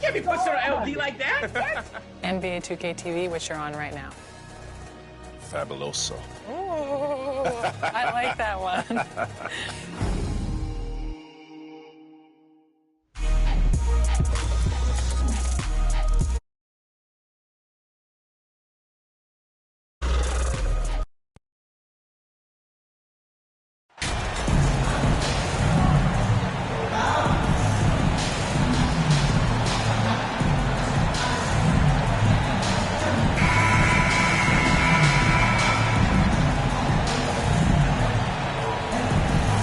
Can't be pushing on LD like that. NBA 2K TV, which you're on right now. Fabuloso. Ooh, I like that one.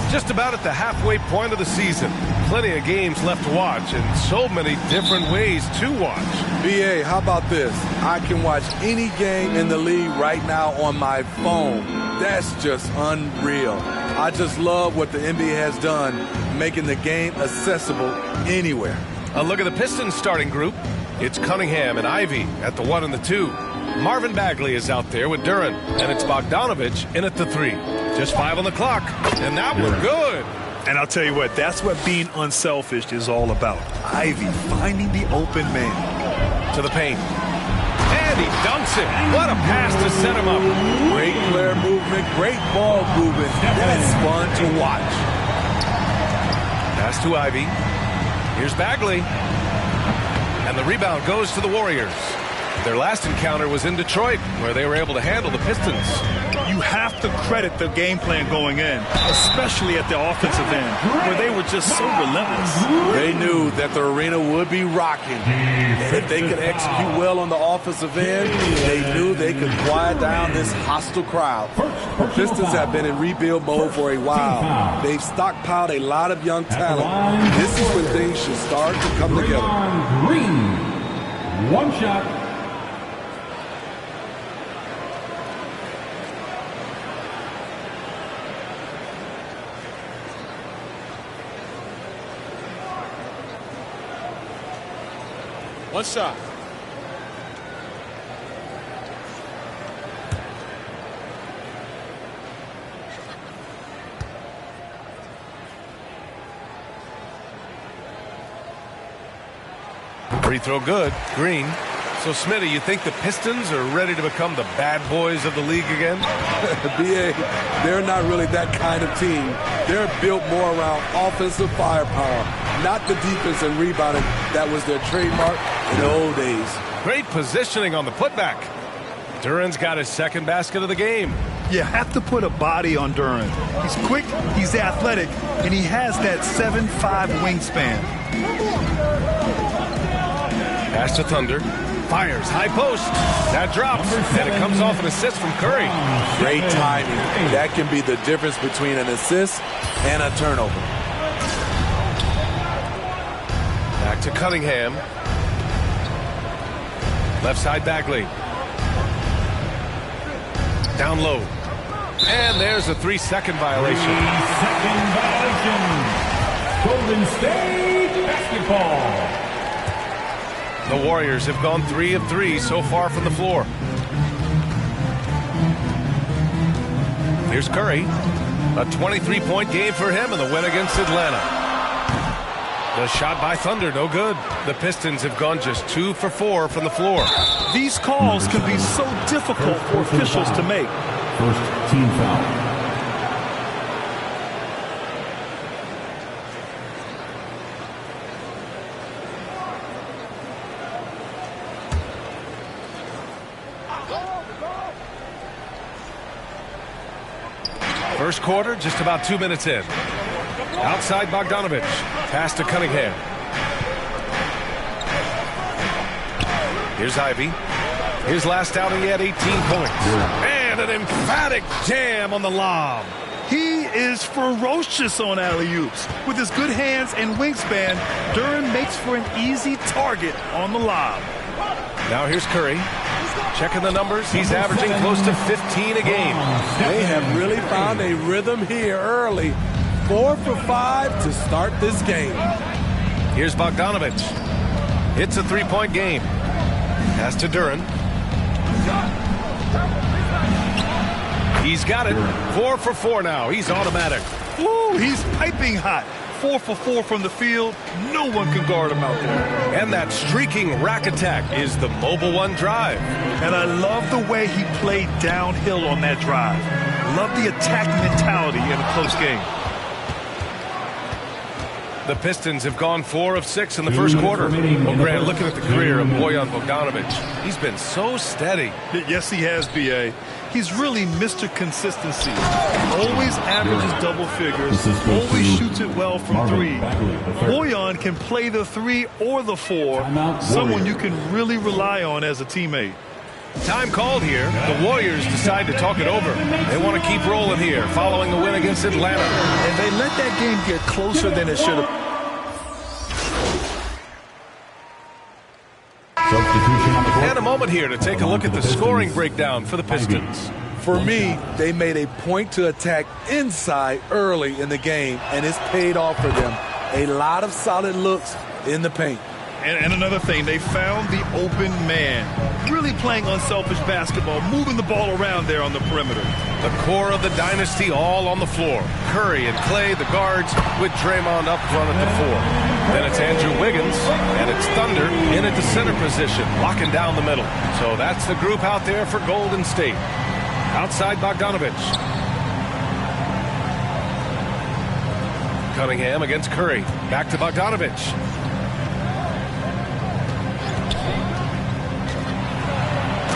Just about at the halfway point of the season. Plenty of games left to watch and so many different ways to watch. BA, how about this? I can watch any game in the league right now on my phone. That's just unreal. I just love what the NBA has done, making the game accessible anywhere. A look at the Pistons starting group. It's Cunningham and Ivy at the 1 and the 2. Marvin Bagley is out there with Duren, and it's Bogdanovich in at the 3. Just 5 on the clock, and that one good. And I'll tell you what, that's what being unselfish is all about. Ivy finding the open man. To the paint. And he dunks it. What a pass to set him up. Great player movement, great ball movement, and it's fun to watch. Pass to Ivy. Here's Bagley. And the rebound goes to the Warriors. Their last encounter was in Detroit, where they were able to handle the Pistons. You have to credit the game plan going in, especially at the offensive end, where they were just so relentless. They knew that the arena would be rocking. And if they could execute well on the offensive end, they knew they could quiet down this hostile crowd. The Pistons have been in rebuild mode for a while. They've stockpiled a lot of young talent. This is when things should start to come together. Green. One shot. One shot. Free throw good. Green. So, Smitty, you think the Pistons are ready to become the bad boys of the league again? BA, they're not really that kind of team. They're built more around offensive firepower, not the defense and rebounding that was their trademark in the old days. Great positioning on the putback. Duren's got his second basket of the game. You have to put a body on Duren. He's quick, he's athletic, and he has that 7'5" wingspan. Pass to Thunder. Fires, high post. That drops, and it comes off an assist from Curry. Great timing. That can be the difference between an assist and a turnover. Back to Cunningham. Left side Bagley. Down low. And there's a 3-second violation. 3-second violation. Golden State basketball. The Warriors have gone 3 of 3 so far from the floor. Here's Curry. A 23-point game for him in the win against Atlanta. The shot by Thunder, no good. The Pistons have gone just 2 for 4 from the floor. These calls can be so difficult for officials to make. First team foul. First quarter, just about 2 minutes in. Outside Bogdanovich. Pass to Cunningham. Here's Ivy. His last outing, he had 18 points. And an emphatic jam on the lob. He is ferocious on alley-oops. With his good hands and wingspan, Duren makes for an easy target on the lob. Now here's Curry. Checking the numbers, he's averaging close to 15 a game. They have really found a rhythm here early. 4 for 5 to start this game. Here's Bogdanovich. It's a 3-point game. Pass to Duren. He's got it. 4 for 4 now. He's automatic. Ooh, he's piping hot. 4 for 4 from the field. No one can guard him out there. And that streaking rack attack is the Mobile One drive. And I love the way he played downhill on that drive. Love the attack mentality in a close game. The Pistons have gone 4 of 6 in the first quarter. Well, Grant, looking at the career of Bojan Bogdanovic, he's been so steady. Yes, he has, B.A. He's really Mr. Consistency. Always averages double figures. Always shoots it well from 3. Bojan can play the 3 or the 4. Someone you can really rely on as a teammate. Time called here. The Warriors decide to talk it over. They want to keep rolling here following the win against Atlanta. And they let that game get closer than it should have. And a moment here to take a look at the scoring breakdown for the Pistons. For me, they made a point to attack inside early in the game, and it's paid off for them. A lot of solid looks in the paint. And another thing, they found the open man. Really playing unselfish basketball, moving the ball around there on the perimeter. The core of the dynasty all on the floor. Curry and Clay, the guards, with Draymond up front at the 4. Then it's Andrew Wiggins, and it's Thunder in at the center position, locking down the middle. So that's the group out there for Golden State. Outside Bogdanovic. Cunningham against Curry. Back to Bogdanovic.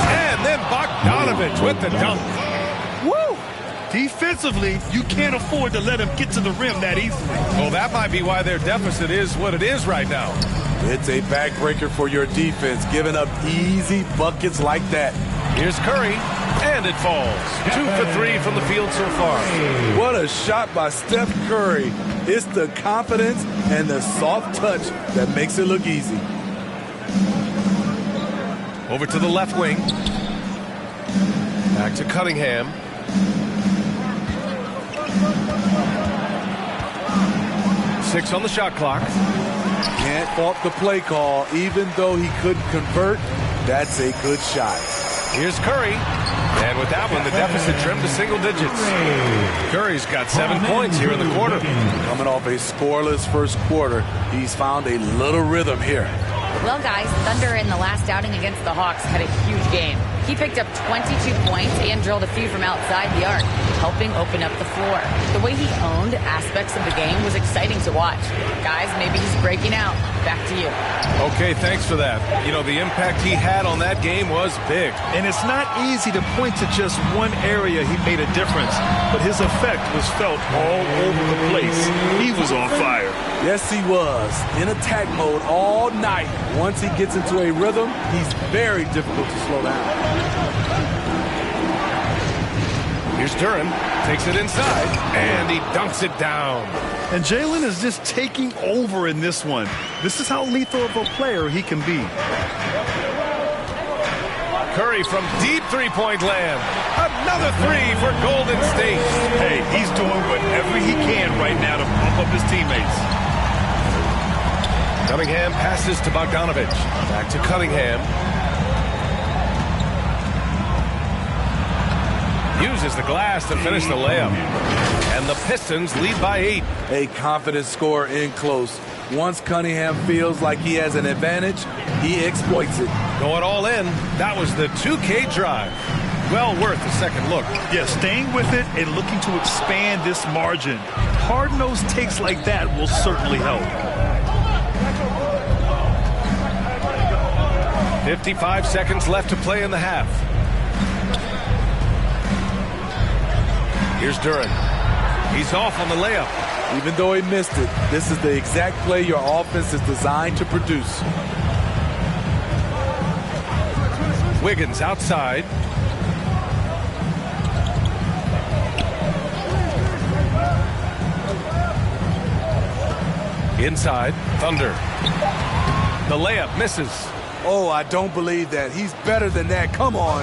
And then Bogdanovic with the dunk. Woo! Defensively, you can't afford to let him get to the rim that easily. Well, that might be why their deficit is what it is right now. It's a backbreaker for your defense, giving up easy buckets like that. Here's Curry, and it falls. 2 for 3 from the field so far. What a shot by Steph Curry. It's the confidence and the soft touch that makes it look easy. Over to the left wing. Back to Cunningham. Six on the shot clock. Can't fault the play call. Even though he couldn't convert, that's a good shot. Here's Curry. And with that one, the deficit trimmed to single digits. Curry's got 7 points here in the quarter. Coming off a scoreless first quarter, he's found a little rhythm here. Well, guys, Thunder in the last outing against the Hawks had a huge game. He picked up 22 points and drilled a few from outside the arc, helping open up the floor. The way he owned aspects of the game was exciting to watch. Guys, maybe he's breaking out. Back to you. Okay, thanks for that. You know, the impact he had on that game was big. And it's not easy to point to just one area he made a difference, but his effect was felt all over the place. He was on fire. Yes, he was. In attack mode all night. Once he gets into a rhythm, he's very difficult to slow down. Here's Duren. Takes it inside, and he dunks it down. And Jalen is just taking over in this one. This is how lethal of a player he can be. Curry from deep three-point land. Another 3 for Golden State. Hey, he's doing whatever he can right now to pump up his teammates. Cunningham passes to Bogdanovic. Back to Cunningham. Uses the glass to finish the layup. And the Pistons lead by 8. A confident score in close. Once Cunningham feels like he has an advantage, he exploits it. Going all in, that was the 2K drive. Well worth a second look. Yeah, staying with it and looking to expand this margin. Hard-nosed takes like that will certainly help. 55 seconds left to play in the half. Here's Duren. He's off on the layup. Even though he missed it, this is the exact play your offense is designed to produce. Wiggins outside. Inside, Thunder. The layup misses. Oh, I don't believe that. He's better than that. Come on.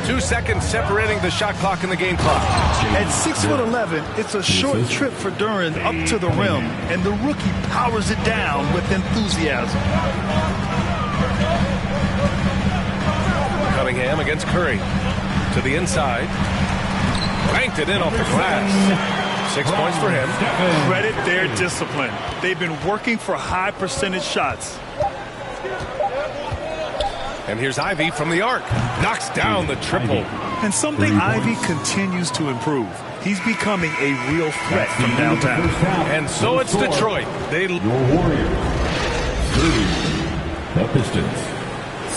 2 seconds separating the shot clock and the game clock. At 6'11", it's a short trip for Duren up to the rim, and the rookie powers it down with enthusiasm. Cunningham against Curry. To the inside. Banked it in off the glass. 6 points for him. Credit their discipline. They've been working for high percentage shots. And here's Ivy from the arc. Knocks down the triple. And something Ivy continues to improve. He's becoming a real threat from downtown. And so it's Detroit. Your Warriors 30. The Pistons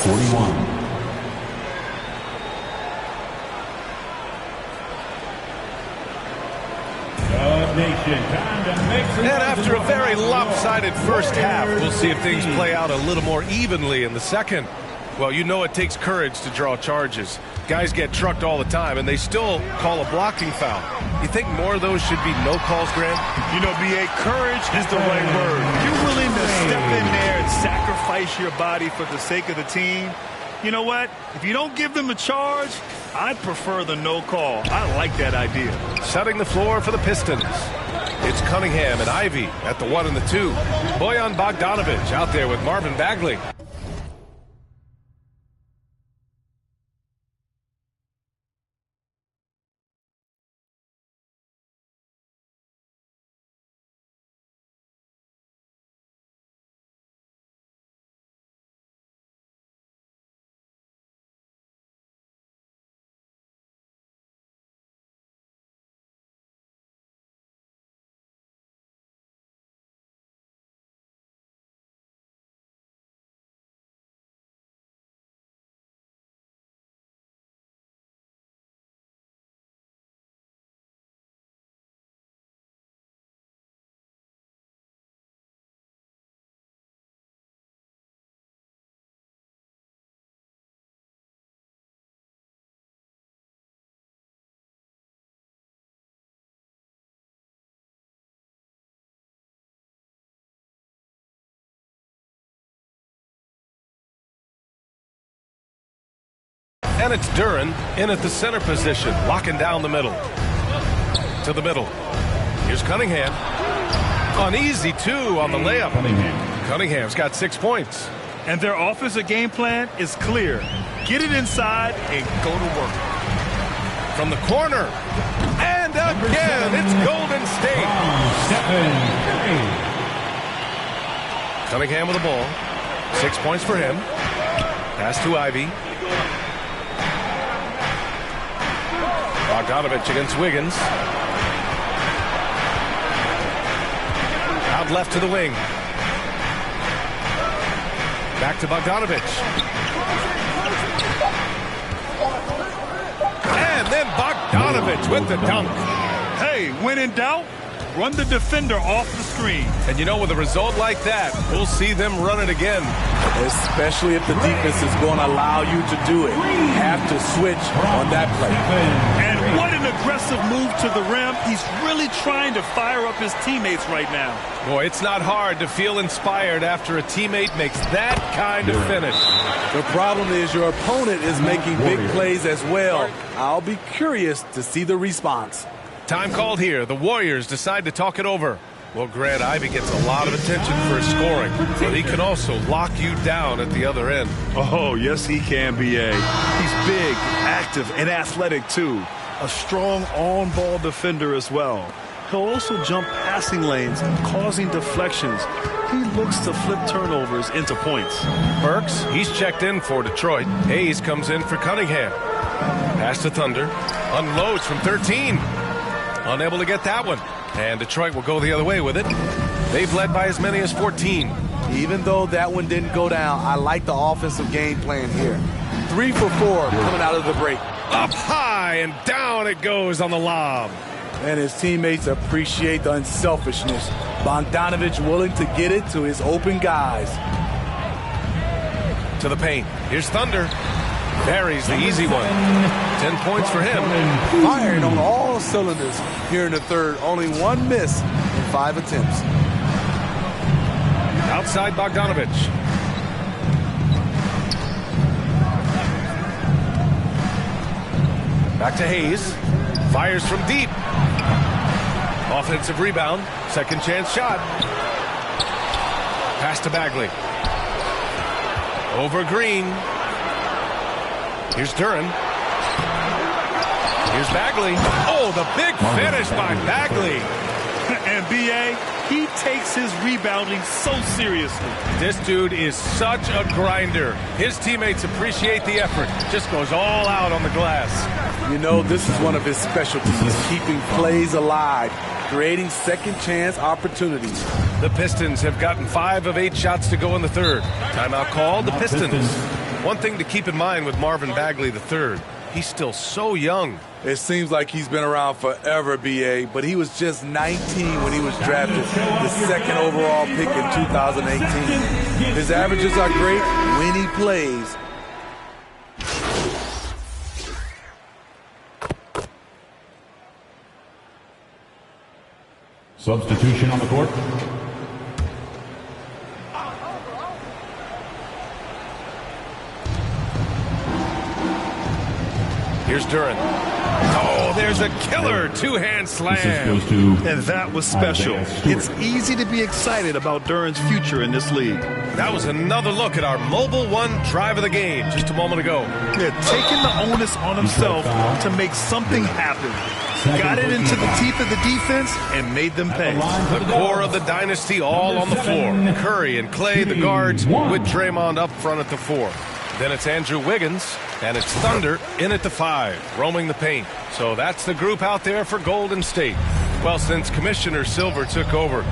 41. And after a very lopsided first half, we'll see if things play out a little more evenly in the second. Well, you know it takes courage to draw charges. Guys get trucked all the time, and they still call a blocking foul. You think more of those should be no calls, Grant? You know, B.A., courage is the right word. You're willing to step in there and sacrifice your body for the sake of the team. You know what? If you don't give them a charge, I'd prefer the no call. I like that idea. Setting the floor for the Pistons. It's Cunningham and Ivy at the 1 and the 2. Bojan Bogdanovic out there with Marvin Bagley. And it's Duren in at the center position, locking down the middle. To the middle. Here's Cunningham. An easy 2 on the layup. Cunningham's got 6 points. And their offensive game plan is clear. Get it inside and go to work. From the corner. And again, it's Golden State. Cunningham with the ball. 6 points for him. Pass to Ivy. Bogdanovic against Wiggins. Out left to the wing. Back to Bogdanovic. And then Bogdanovic with the dunk. Hey, when in doubt, run the defender off the screen. And you know, with a result like that, we'll see them run it again. Especially if the defense is going to allow you to do it. You have to switch on that play. And what an aggressive move to the rim. He's really trying to fire up his teammates right now. Boy, it's not hard to feel inspired after a teammate makes that kind of finish. The problem is your opponent is making big plays as well. I'll be curious to see the response. Time called here. The Warriors decide to talk it over. Well, Grant, Ivy gets a lot of attention for his scoring, but he can also lock you down at the other end. Oh, yes, he can, B.A. He's big, active, and athletic, too. A strong on-ball defender as well. He'll also jump passing lanes, causing deflections. He looks to flip turnovers into points. Burks, he's checked in for Detroit. Hayes comes in for Cunningham. Pass to Thunder. Unloads from 13. Unable to get that one. And Detroit will go the other way with it. They've led by as many as 14. Even though that one didn't go down, I like the offensive game plan here. 3 for 4 coming out of the break. Up high and down it goes on the lob. And his teammates appreciate the unselfishness. Bogdanovic willing to get it to his open guys. To the paint. Here's Thunder. Buries the easy one. 10 points for him. Firing on all cylinders here in the third. Only one miss in 5 attempts. Outside Bogdanovic. Back to Hayes. Fires from deep. Offensive rebound. Second chance shot. Pass to Bagley. Over Green. Here's Duren. Here's Bagley. Oh, the big finish by Bagley. And B.A., he takes his rebounding so seriously. This dude is such a grinder. His teammates appreciate the effort. Just goes all out on the glass. You know, this is one of his specialties, keeping plays alive, creating second chance opportunities. The Pistons have gotten 5 of 8 shots to go in the third. Timeout called, the Pistons. One thing to keep in mind with Marvin Bagley III, he's still so young. It seems like he's been around forever, B.A., but he was just 19 when he was drafted, the second overall pick in 2018. His averages are great when he plays. Substitution on the court. Here's Duren. Oh, there's a killer two-hand slam. And that was special. It's easy to be excited about Duren's future in this league. That was another look at our Mobile One drive of the game just a moment ago. Yeah, taking the onus on himself to make something happen. Got it into the teeth of the defense and made them pay. The core of the dynasty all on the floor. Curry and Clay, the guards, with Draymond up front at the 4. Then it's Andrew Wiggins, and it's Thunder in at the 5, roaming the paint. So that's the group out there for Golden State. Well, since Commissioner Silver took over,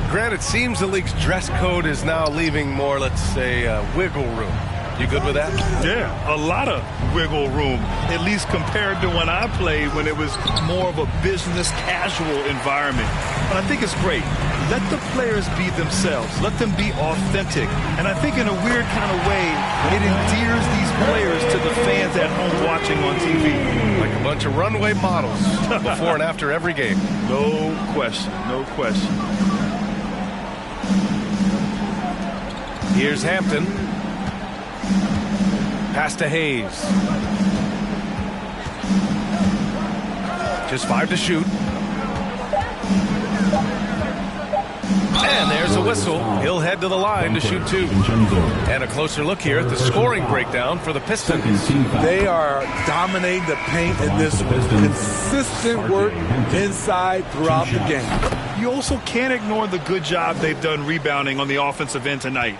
granted, it seems the league's dress code is now leaving more, let's say, wiggle room. You good with that? Yeah, a lot of wiggle room, at least compared to when I played, when it was more of a business casual environment. But I think it's great. Let the players be themselves. Let them be authentic. And I think in a weird kind of way, it endears these players to the fans at home watching on TV. Like a bunch of runway models before and after every game. No question, no question. Here's Hampton. Pass to Hayes. Just 5 to shoot. And there's a whistle. He'll head to the line to shoot 2. And a closer look here at the scoring breakdown for the Pistons. They are dominating the paint in this one. Consistent work inside throughout the game. You also can't ignore the good job they've done rebounding on the offensive end tonight.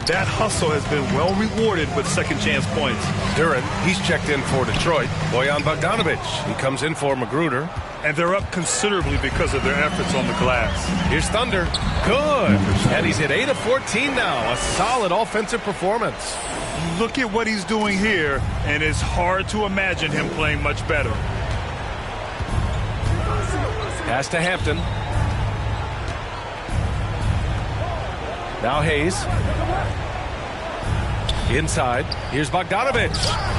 That hustle has been well rewarded with second chance points. Duren, he's checked in for Detroit. Bojan Bogdanovic, he comes in for Magruder. And they're up considerably because of their efforts on the glass. Here's Thunder. Good. And he's hit 8 of 14 now. A solid offensive performance. Look at what he's doing here, and it's hard to imagine him playing much better. Pass to Hampton. Now Hayes. Inside. Here's Bogdanovic.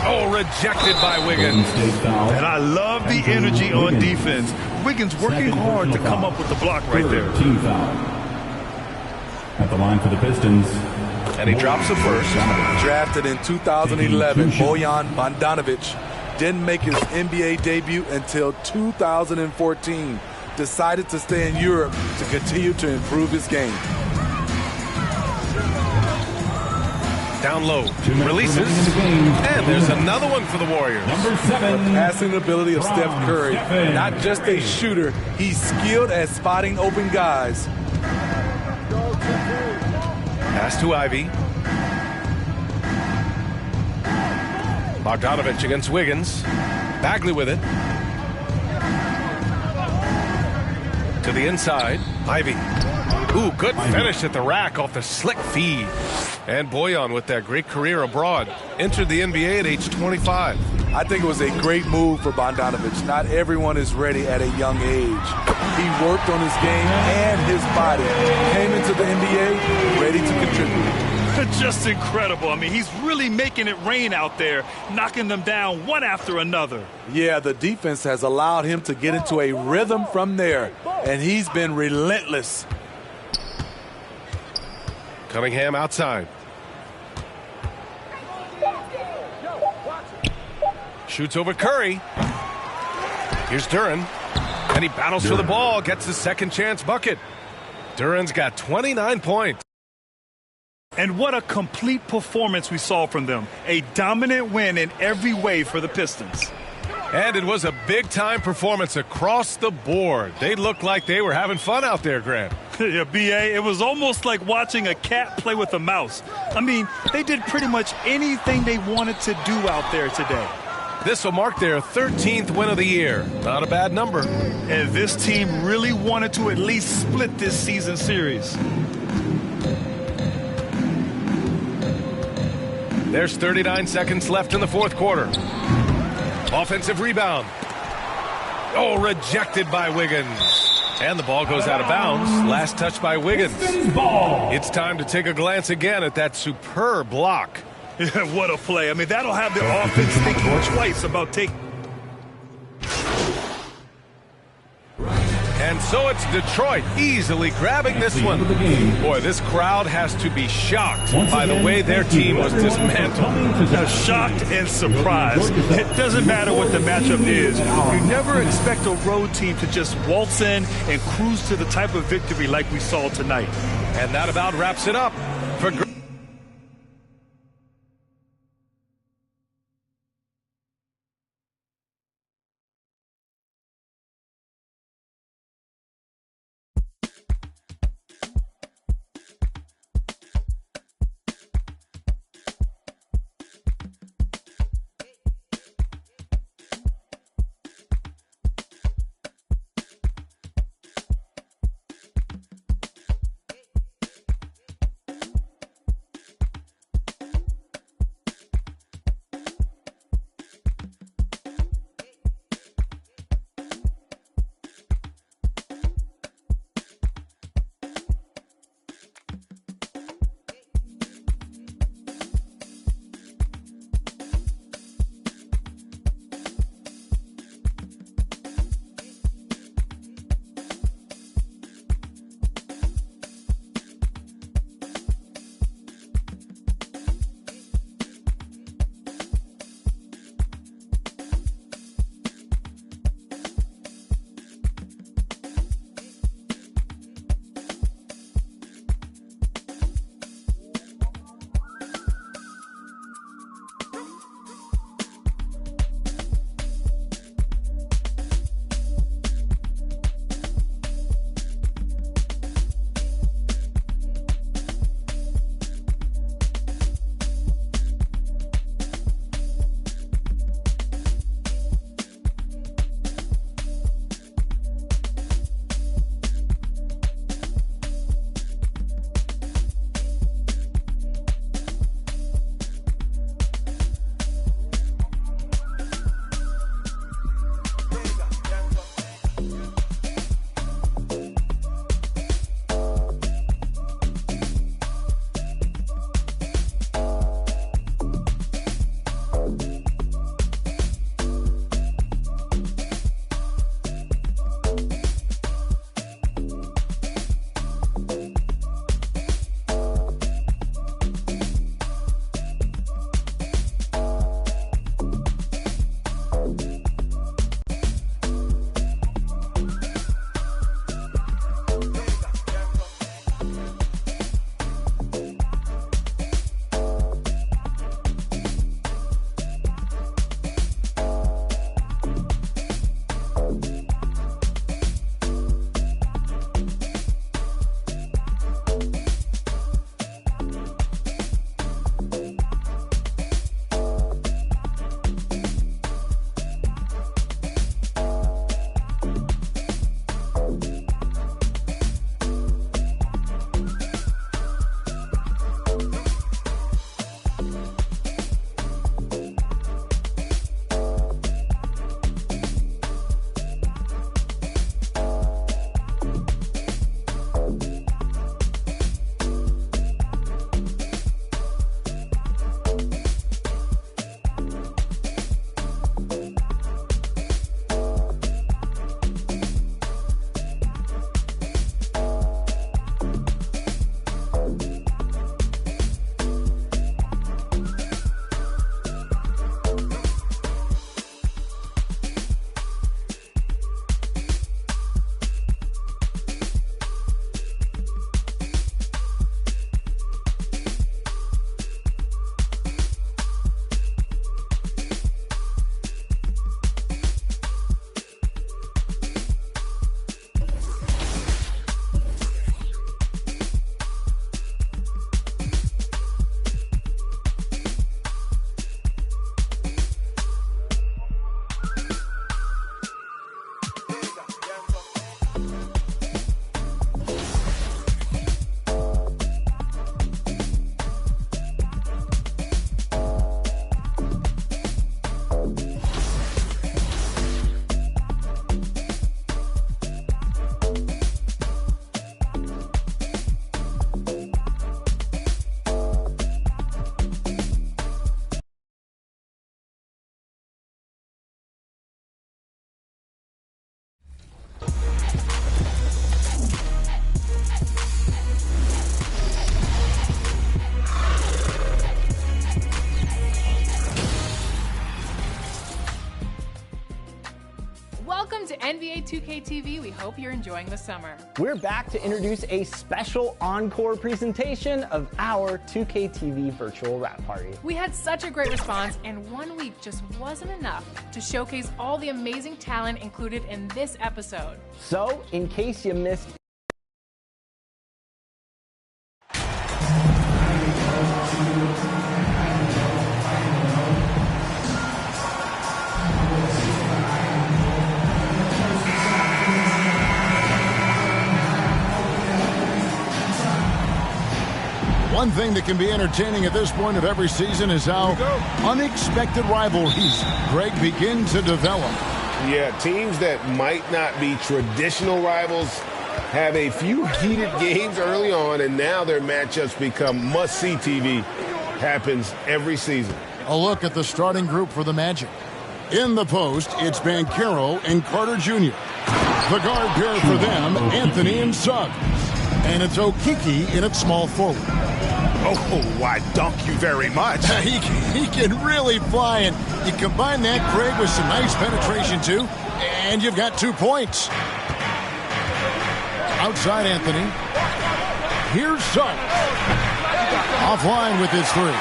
Oh, rejected by Wiggins. And I love the energy on defense. Wiggins working hard to come up with the block right there. Team foul. At the line for the Pistons. And he drops the first. Drafted in 2011, Bojan Bogdanovic didn't make his NBA debut until 2014. Decided to stay in Europe to continue to improve his game. Down low, releases, and there's another one for the Warriors. Number 7. The passing ability of Steph Curry. Not just a shooter, he's skilled at spotting open guys. Pass to Ivy. Bogdanovic against Wiggins. Bagley with it. To the inside, Ivy. Ooh, good finish at the rack off the slick feed. And Bojan with that great career abroad. Entered the NBA at age 25. I think it was a great move for Bogdanovic. Not everyone is ready at a young age. He worked on his game and his body. Came into the NBA ready to contribute. Just incredible. I mean, he's really making it rain out there, knocking them down one after another. Yeah, the defense has allowed him to get into a rhythm from there, and he's been relentless. Cunningham outside. Shoots over Curry. Here's Duren. And he battles for the ball, gets his second chance bucket. Duren's got 29 points. And what a complete performance we saw from them. A dominant win in every way for the Pistons. And it was a big-time performance across the board. They looked like they were having fun out there, Grant. Yeah, B.A., it was almost like watching a cat play with a mouse. I mean, they did pretty much anything they wanted to do out there today. This will mark their 13th win of the year. Not a bad number. And this team really wanted to at least split this season series. There's 39 seconds left in the fourth quarter. Offensive rebound. Oh, rejected by Wiggins. And the ball goes out of bounds. Last touch by Wiggins. It's time to take a glance again at that superb block. Yeah, what a play. I mean, that'll have the offense thinking twice about taking. And so it's Detroit easily grabbing this one. Boy, this crowd has to be shocked by the way their team was dismantled. Now, shocked and surprised. It doesn't matter what the matchup is. You never expect a road team to just waltz in and cruise to the type of victory like we saw tonight. And that about wraps it up for NBA 2K TV, we hope you're enjoying the summer. We're back to introduce a special encore presentation of our 2K TV virtual wrap party. We had such a great response, and 1 week just wasn't enough to showcase all the amazing talent included in this episode. So, in case you missed one thing that can be entertaining at this point of every season is how unexpected rivalries, Greg, begin to develop. Yeah, teams that might not be traditional rivals have a few heated games early on, and now their matchups become must-see TV. Happens every season. A look at the starting group for the Magic. In the post, it's Banchero and Carter Jr. The guard pair for them, Anthony and Suggs. And it's Okiki in at small forward. Oh, I dunk you very much. He can really fly, and you combine that, Craig, with some nice penetration, too, and you've got 2 points. Outside Anthony. Here's Suggs. Offline with his 3.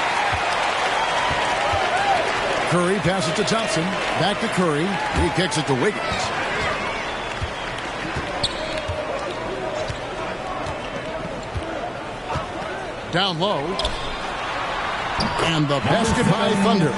Curry passes to Thompson. Back to Curry. He kicks it to Wiggins. Down low. And the basket by Thunder.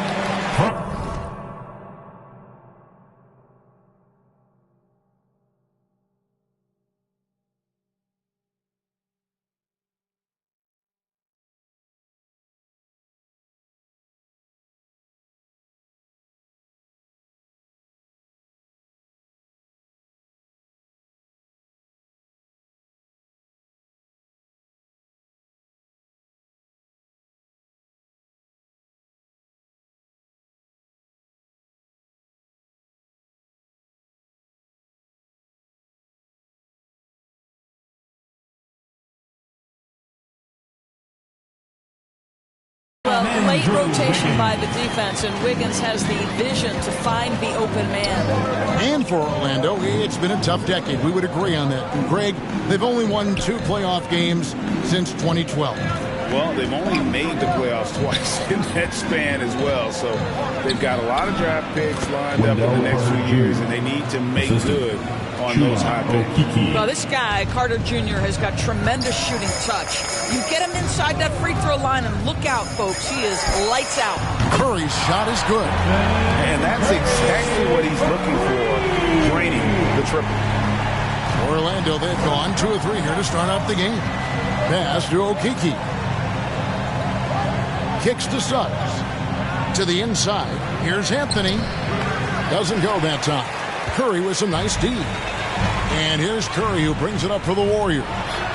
Well, late rotation by the defense, and Wiggins has the vision to find the open man. And for Orlando, it's been a tough decade. We would agree on that. And Greg, they've only won 2 playoff games since 2012. Well, they've only made the playoffs twice in that span as well. So they've got a lot of draft picks lined up in the next few years, and they need to make good on those high picks. Well, this guy, Carter Jr., has got tremendous shooting touch. You get him inside that free throw line, and look out, folks. He is lights out. Curry's shot is good. And that's exactly what he's looking for, draining the triple. Orlando, they've gone 2 or 3 here to start off the game. Pass to Okiki. Kicks to Suggs. To the inside. Here's Anthony. Doesn't go that time. Curry with some nice D. And here's Curry, who brings it up for the Warriors.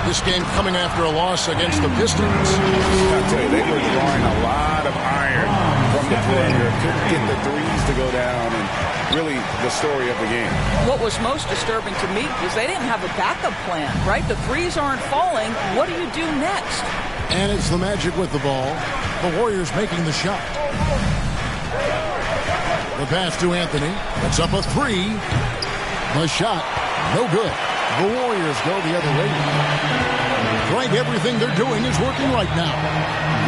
This game coming after a loss against the Pistons. I'll tell you, they were drawing a lot of iron from the perimeter. Couldn't get the threes to go down, and really the story of the game. What was most disturbing to me is they didn't have a backup plan, right? The threes aren't falling. What do you do next? And it's the Magic with the ball. The Warriors making the shot. The pass to Anthony. It's up a 3. The shot, no good. The Warriors go the other way. Frank, everything they're doing is working right now.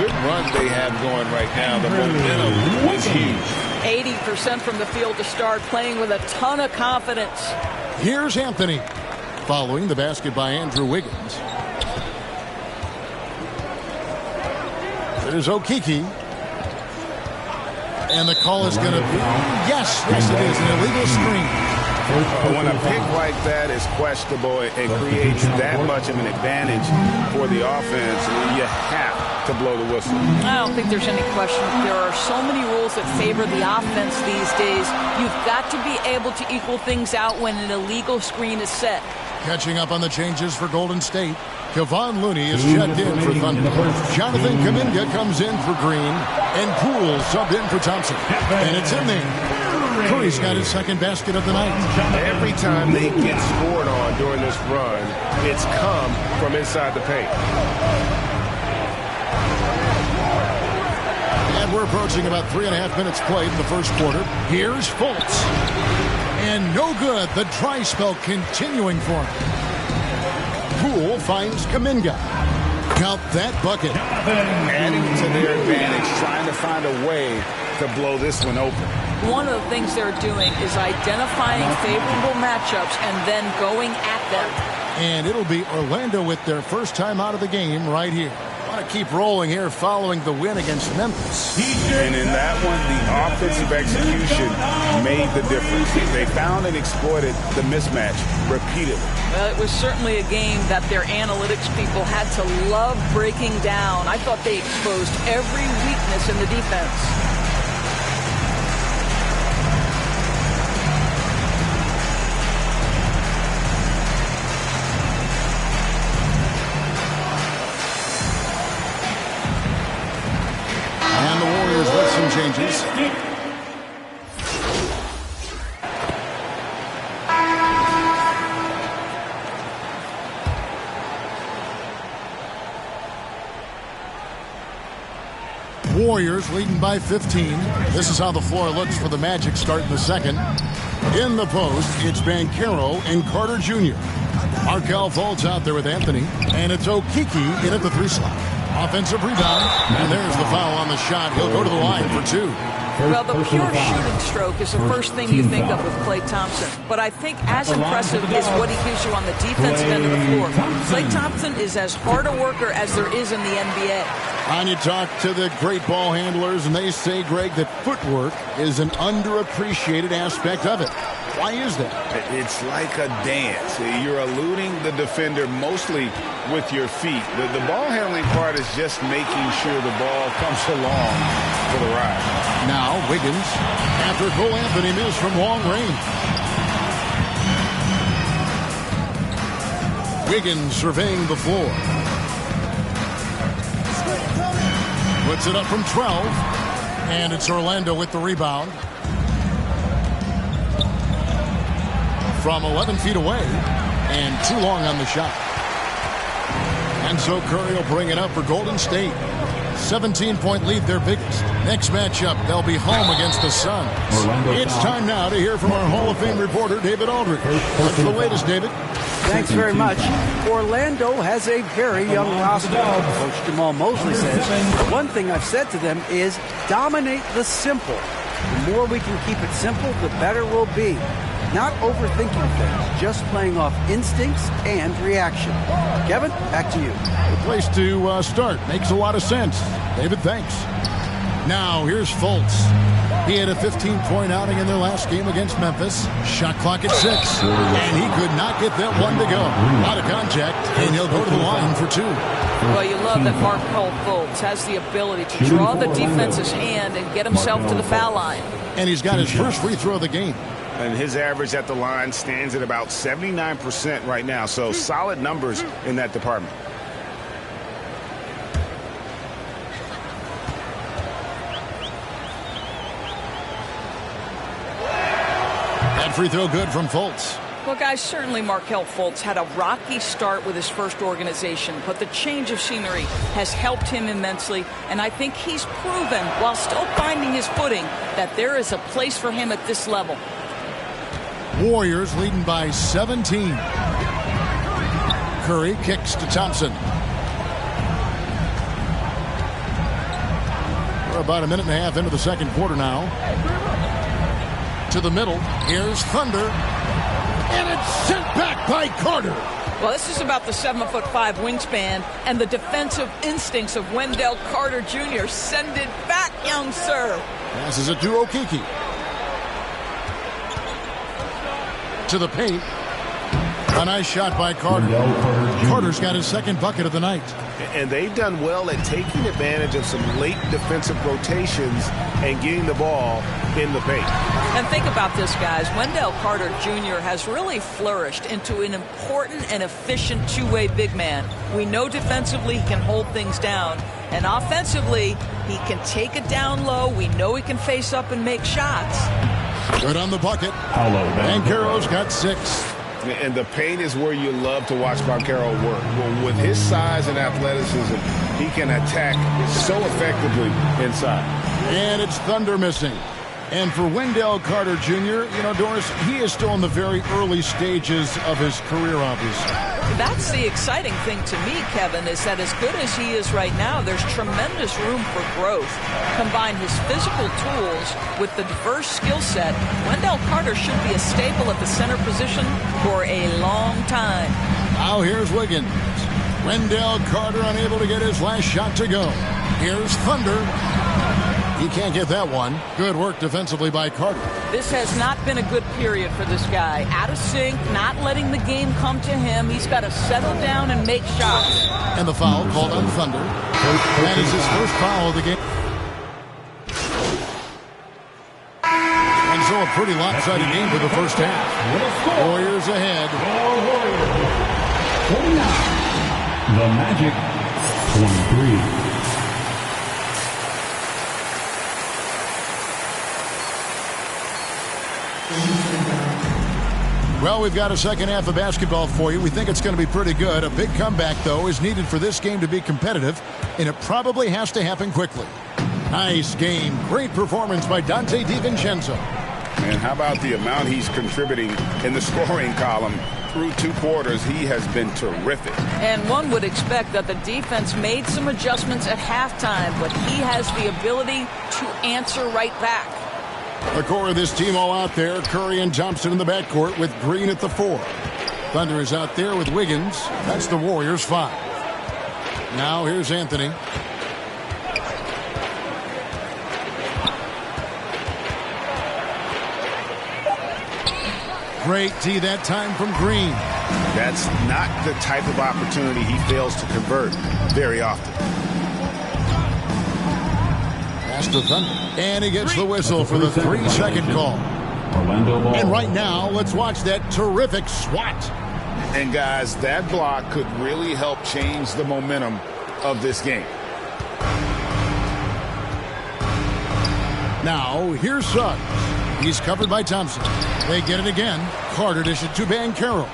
Good run they have going right now. The momentum is huge. 80% from the field to start, playing with a ton of confidence. Here's Anthony. Following the basket by Andrew Wiggins. There's Okiki. And the call is going to be, yes, it is, an illegal screen. When a pick like that is questionable and creates that much of an advantage for the offense, you have to blow the whistle. I don't think there's any question. There are so many rules that favor the offense these days. You've got to be able to equal things out when an illegal screen is set. Catching up on the changes for Golden State. Kevon Looney is checked in for Thunder. Jonathan Kuminga comes in for Green. And Poole subbed in for Thompson. And it's in there. Curry's got his second basket of the night. Every time they get scored on during this run, it's come from inside the paint. And we're approaching about 3.5 minutes played in the first quarter. Here's Fultz. And no good. The dry spell continuing for him. Poole finds Kuminga. Count that bucket. Adding to their advantage, trying to find a way to blow this one open. One of the things they're doing is identifying favorable matchups and then going at them. And it'll be Orlando with their first time out of the game right here. Want to keep rolling here following the win against Memphis. And in that one, the offensive execution made the difference. They found and exploited the mismatch repeatedly. Well, it was certainly a game that their analytics people had to love breaking down. I thought they exposed every weakness in the defense. And the Warriors with some changes. Warriors leading by 15. This is how the floor looks for the Magic starting the second. In the post, it's Banchero and Carter Jr. Markelle Fultz out there with Anthony. And it's Okeke in at the 3 slot. Offensive rebound. And there's the foul on the shot. He'll go to the line for 2. Well, the pure shooting stroke is the first thing you think of with Klay Thompson. But I think as impressive is what he gives you on the defensive end of the floor. Klay Thompson is as hard a worker as there is in the NBA. And you talk to the great ball handlers, and they say, Greg, that footwork is an underappreciated aspect of it. Why is that? It's like a dance. You're eluding the defender mostly with your feet. The ball handling part is just making sure the ball comes along for the ride. Now Wiggins, after Cole Anthony missed from long range. Wiggins surveying the floor. Puts it up from 12. And it's Orlando with the rebound. From 11 feet away. And too long on the shot. And so Curry will bring it up for Golden State. 17-point lead, their biggest. Next matchup, they'll be home against the Suns. It's time now to hear from our Hall of Fame reporter, David Aldridge. What's the latest, David? Thanks very much. Orlando has a very young roster. Coach Jamal Mosley says, one thing I've said to them is dominate the simple. The more we can keep it simple, the better we'll be. Not overthinking things, just playing off instincts and reaction. Kevin, back to you. The place to start. Makes a lot of sense. David, thanks. Now, here's Fultz. He had a 15-point outing in their last game against Memphis. Shot clock at 6. And he could not get that one to go. Out of contact, and he'll go to the line for 2. Well, you love that Markelle Fultz has the ability to draw the defense's hand and get himself to the foul line. And he's got his first free throw of the game. And his average at the line stands at about 79% right now. So solid numbers in that department. That free throw good from Fultz. Well, guys, certainly Markelle Fultz had a rocky start with his first organization, but the change of scenery has helped him immensely, and I think he's proven, while still finding his footing, that there is a place for him at this level. Warriors leading by 17. Curry kicks to Thompson. We're about a minute and a half into the second quarter now. To the middle. Here's Thunder. And it's sent back by Carter. Well, this is about the 7'5" wingspan and the defensive instincts of Wendell Carter Jr. Send it back, young sir. Passes it to Okeke. To the paint. A nice shot by Carter. Carter's got his second bucket of the night. And they've done well at taking advantage of some late defensive rotations and getting the ball in the paint. And think about this, guys. Wendell Carter Jr. has really flourished into an important and efficient two-way big man. We know defensively he can hold things down. And offensively, he can take it down low. We know he can face up and make shots. Good on the bucket. Banchero's got 6. And the paint is where you love to watch Banchero work. Well, with his size and athleticism, he can attack so effectively inside. And it's Thunder missing. And for Wendell Carter Jr., Doris, he is still in the very early stages of his career, obviously. That's the exciting thing to me, Kevin, is that as good as he is right now, there's tremendous room for growth. Combine his physical tools with the diverse skill set, Wendell Carter should be a staple at the center position for a long time. Now here's Wiggins. Wendell Carter unable to get his last shot to go. Here's Thunder. He can't get that one. Good work defensively by Carter. This has not been a good period for this guy. Out of sync, not letting the game come to him. He's got to settle down and make shots. And the foul called on Thunder. That is his first foul of the game. And so a pretty lopsided game for the first half. Warriors ahead. The Magic, 23. Well, we've got a second half of basketball for you. We think it's going to be pretty good. A big comeback, though, is needed for this game to be competitive, and it probably has to happen quickly. Nice game. Great performance by Dante DiVincenzo. And how about the amount he's contributing in the scoring column? Through 2 quarters, he has been terrific. And one would expect that the defense made some adjustments at halftime, but he has the ability to answer right back. The core of this team all out there. Curry and Thompson in the backcourt with Green at the 4. Thunder is out there with Wiggins. That's the Warriors' 5. Now here's Anthony. Great D that time from Green. That's not the type of opportunity he fails to convert very often. Pass to Thunder. And he gets the whistle for the 3-second call. And right now, let's watch that terrific swat. And guys, that block could really help change the momentum of this game. Now, here's Suggs. He's covered by Thompson. They get it again. Carter dishes to Banchero.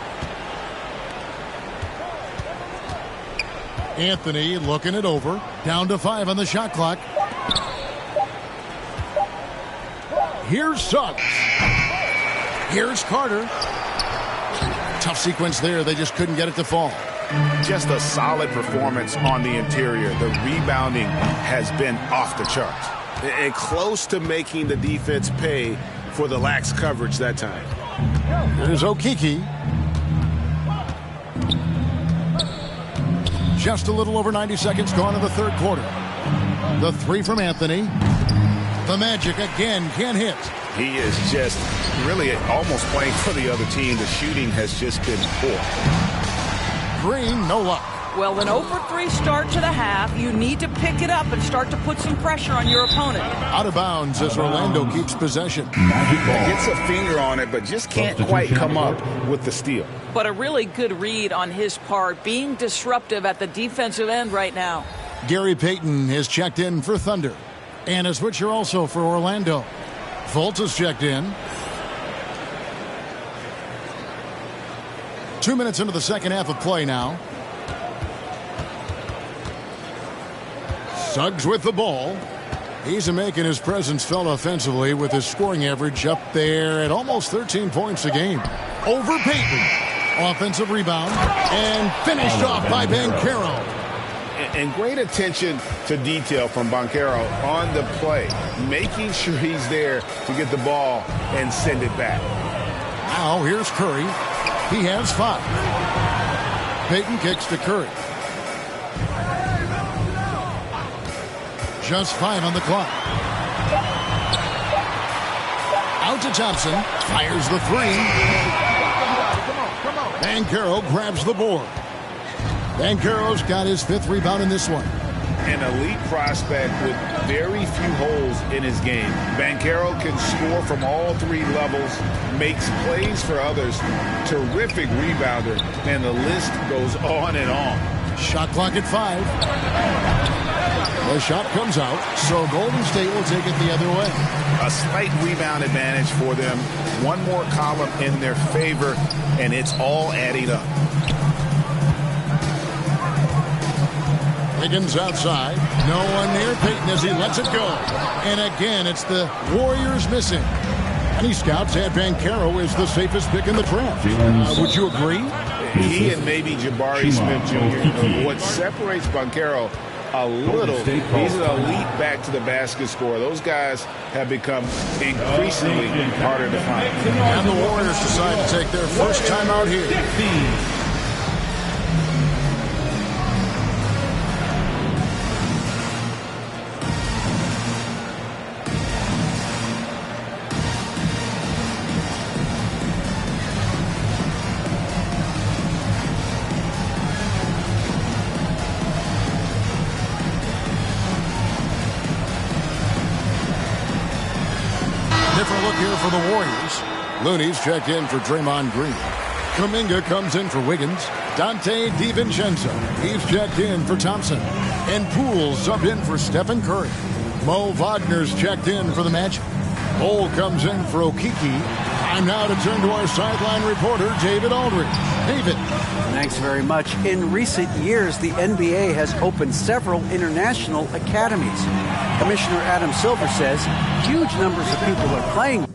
Anthony looking it over. Down to 5 on the shot clock. Here's Suggs. Here's Carter. Tough sequence there. They just couldn't get it to fall. Just a solid performance on the interior. The rebounding has been off the charts. And close to making the defense pay for the lax coverage that time. Here's Okeke. Just a little over 90 seconds gone in the third quarter. The 3 from Anthony. The Magic again can't hit. He is just really almost playing for the other team. The shooting has just been poor. Green, no luck. Well, an 0-for-3 start to the half. You need to pick it up and start to put some pressure on your opponent. Out of bounds as Orlando keeps possession. Gets a finger on it, but just can't quite come up with the steal. But a really good read on his part, being disruptive at the defensive end right now. Gary Payton has checked in for Thunder. And a switcher also for Orlando. Fultz has checked in. 2 minutes into the second half of play now. Suggs with the ball. He's making his presence felt offensively with his scoring average up there at almost 13 points a game. Over Payton. Offensive rebound. And finished off by Banchero. And great attention to detail from Banchero on the play. Making sure he's there to get the ball and send it back. Now here's Curry. He has 5. Payton kicks to Curry. Just 5 on the clock. Out to Thompson. Fires the 3. Banchero grabs the board. Banchero's got his 5th rebound in this one. An elite prospect with very few holes in his game. Banchero can score from all 3 levels, makes plays for others, terrific rebounder, and the list goes on and on. Shot clock at 5. The shot comes out, so Golden State will take it the other way. A slight rebound advantage for them. One more column in their favor, and it's all adding up. Higgins outside. No one near Peyton as he lets it go. And again, it's the Warriors missing. Many scouts had Banchero as the safest pick in the draft. Would you agree? He and maybe Jabari Smith Jr. What separates Banchero a little, he's an elite back to the basket scorer. Those guys have become increasingly harder to find. And the Warriors decide to take their first time out here. Different look here for the Warriors. Looney's checked in for Draymond Green. Kuminga comes in for Wiggins. Dante DiVincenzo, he's checked in for Thompson. And Poole subbed in for Stephen Curry. Mo Wagner's checked in for the Magic. Cole comes in for Okiki. Time now to turn to our sideline reporter, David Aldridge. David. Thanks very much. In recent years, the NBA has opened several international academies. Commissioner Adam Silver says huge numbers of people are playing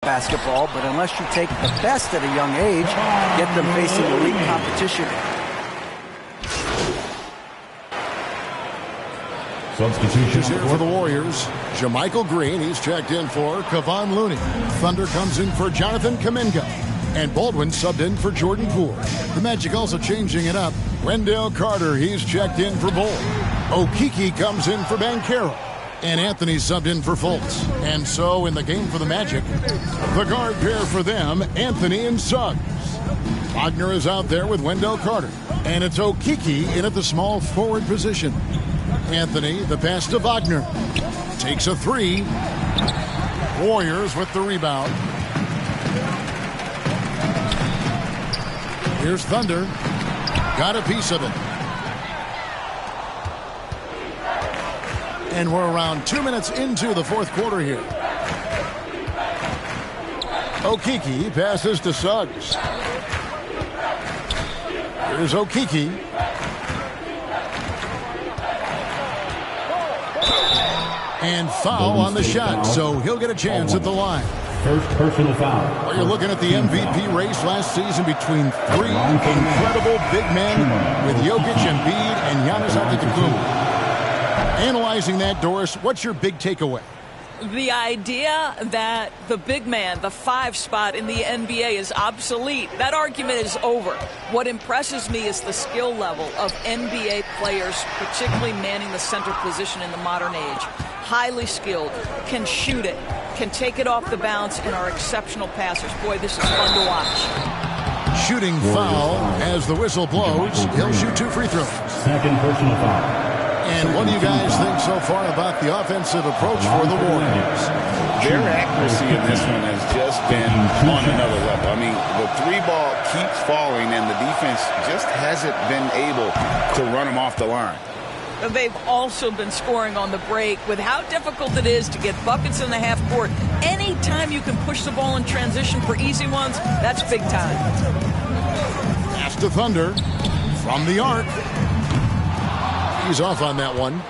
basketball, but unless you take the best at a young age, get them facing elite competition. Substitution here for the Warriors. JaMychal Green, he's checked in for Kevon Looney. Thunder comes in for Jonathan Kuminga. And Baldwin subbed in for Jordan Poole. The Magic also changing it up. Wendell Carter, he's checked in for Bull. Okeke comes in for Banchero. And Anthony subbed in for Fultz. And so in the game for the Magic, the guard pair for them, Anthony and Suggs. Wagner is out there with Wendell Carter. And it's Okeke in at the small forward position. Anthony, the pass to Wagner. Takes a three. Warriors with the rebound. Here's Thunder. Got a piece of it. And we're around 2 minutes into the fourth quarter here. Okeke passes to Suggs. Here's Okeke. And foul on the shot, so he'll get a chance at the line. First personal foul. Well, you're looking at the MVP race last season between three incredible big men with Jokic, Embiid, and Giannis Antetokounmpo. Analyzing that, Doris, what's your big takeaway? The idea that the big man, the 5 spot in the NBA is obsolete, that argument is over. What impresses me is the skill level of NBA players, particularly manning the center position in the modern age. Highly skilled, can shoot it, can take it off the bounce, and are exceptional passers. Boy, this is fun to watch. Shooting foul as the whistle blows. He'll shoot 2 free throws. Second personal foul. And what do you guys think so far about the offensive approach for the Warriors? Their accuracy in this one has just been on another level. I mean, the 3-ball keeps falling, and the defense just hasn't been able to run them off the line. They've also been scoring on the break. With how difficult it is to get buckets in the half court, anytime you can push the ball in transition for easy ones, that's big time. Pass to Thunder from the arc. He's off on that one.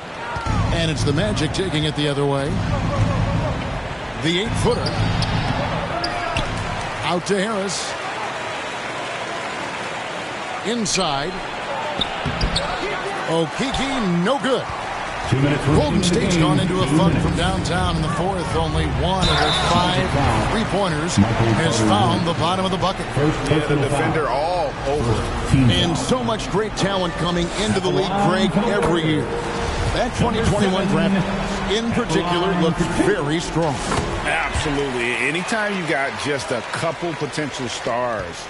And it's the Magic taking it the other way. The 8-footer. Out to Harris. Inside. Okeke, no good. 2 minutes. Golden State's gone into a funk from downtown in the fourth. Only one of their 5 three-pointers has found the bottom of the bucket. Yeah, the defender all over. And so much great talent coming into the league, Craig, every year. That 2021 draft in particular looks very strong. Absolutely. Anytime you got just a couple potential stars,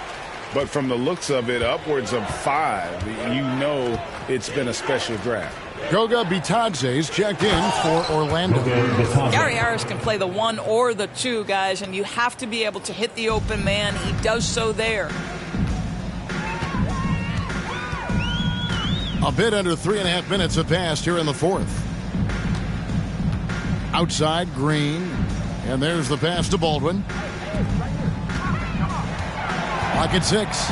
but from the looks of it, upwards of 5, you know it's been a special draft. Goga Bitadze's checked in for Orlando. Gary Harris can play the 1 or the 2, guys, and you have to be able to hit the open man. He does so there. A bit under 3.5 minutes have passed here in the fourth. Outside, Green. And there's the pass to Baldwin. Clock at 6.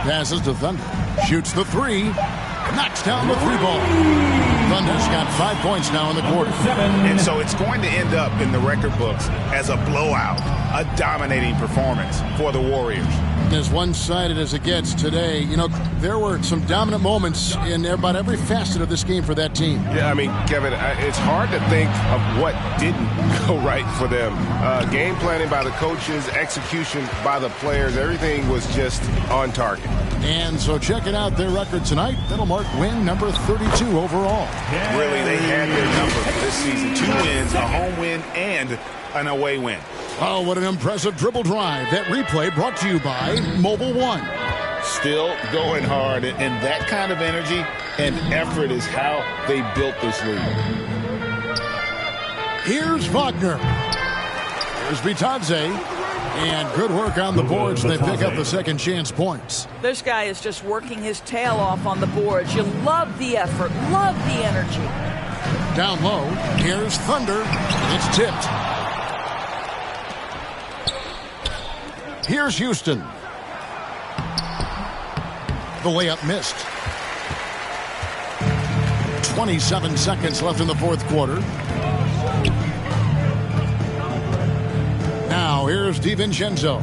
Passes to Thunder. Shoots the 3. Knocks down the 3-ball. Thunder's got 5 points now in the quarter. And so it's going to end up in the record books as a blowout, a dominating performance for the Warriors. As one-sided as it gets today, you know, there were some dominant moments in about every facet of this game for that team. Yeah, I mean, Kevin, it's hard to think of what didn't go right for them. Game planning by the coaches, execution by the players, everything was just on target. And so checking out their record tonight, that'll mark win number 32 overall. Really, they had their number this season. 2 wins, a home win, and an away win. Oh, what an impressive dribble drive. That replay brought to you by Mobile One. Still going hard, and that kind of energy and effort is how they built this league. Here's Wagner. Here's Bitadze. And good work on the boards. They pick up the second chance points. This guy is just working his tail off on the boards. You love the effort, love the energy. Down low, here's Thunder. It's tipped. Here's Houston. The layup missed. 27 seconds left in the fourth quarter. Now Now here's DiVincenzo.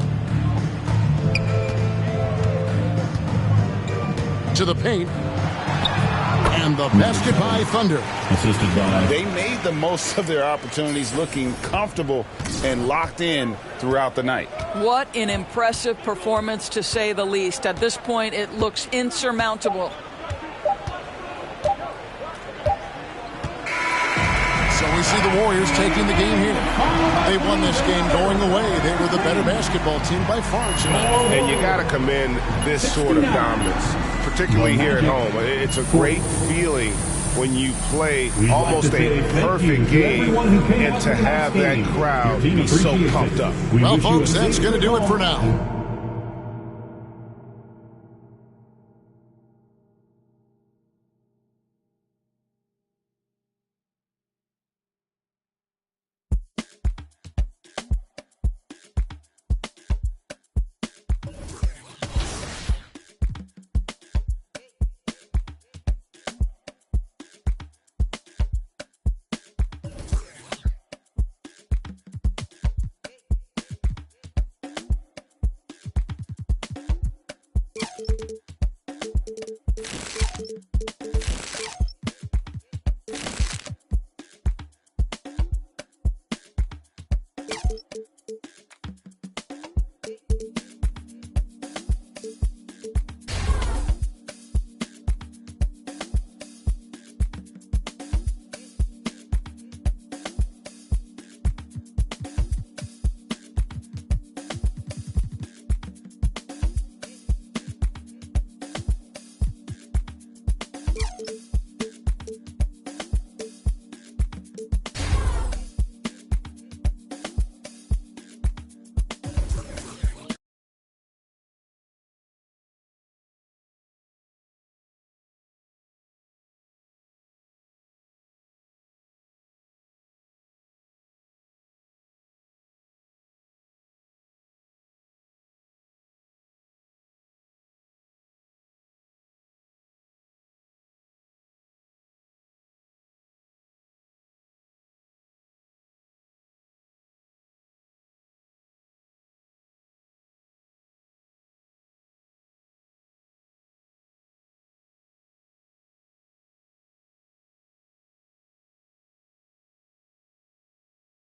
To the paint. And the basket by Thunder. Assisted by. They made the most of their opportunities, looking comfortable and locked in throughout the night. What an impressive performance, to say the least. At this point, it looks insurmountable. So we see the Warriors taking the game here. They won this game going away. They were the better basketball team by far tonight. And you got to commend this sort of dominance, particularly here at home. It's a great feeling when you play almost a perfect game and to have that crowd be so pumped up. Well, folks, that's going to do it for now.